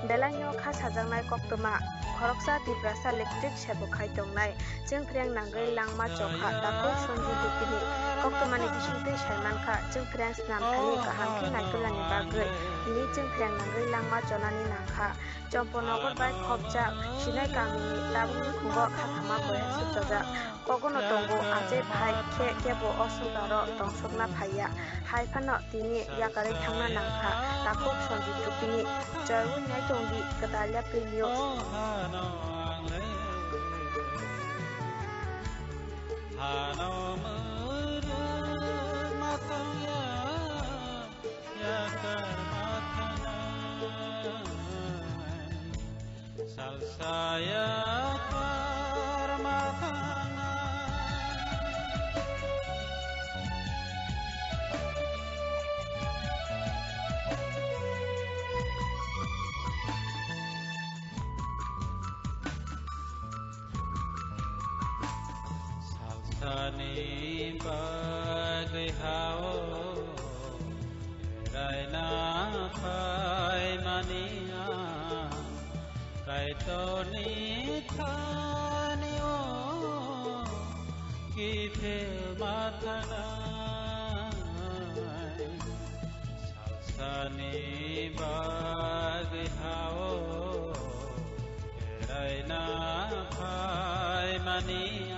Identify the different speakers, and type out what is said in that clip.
Speaker 1: Belangno kha sajangnai koktoma khoroksa tiprasa electric sebo khai tongnai jengpreng nangai langma chokha dako sonju dupini koktomani bisingte saiman kha jengpreng snamthani kahamkhe naitulani bagoi ni jengpreng nangai langma chonani nangkha Chomponogon bai khopjak sinai kamini tabungni khungo khakhama boya sujajak kogono tongo aje bhai khe kebo osudaro tongsokna phaiya haifano tini yakare thangna nangkha dako sonju dupini joy nyai tongdi kedalya premio
Speaker 2: Salsaya parmatana Salsani bagai hao Raina pai mania Kaitoni thani o kipe mathana salsani bagi hao raina phai mania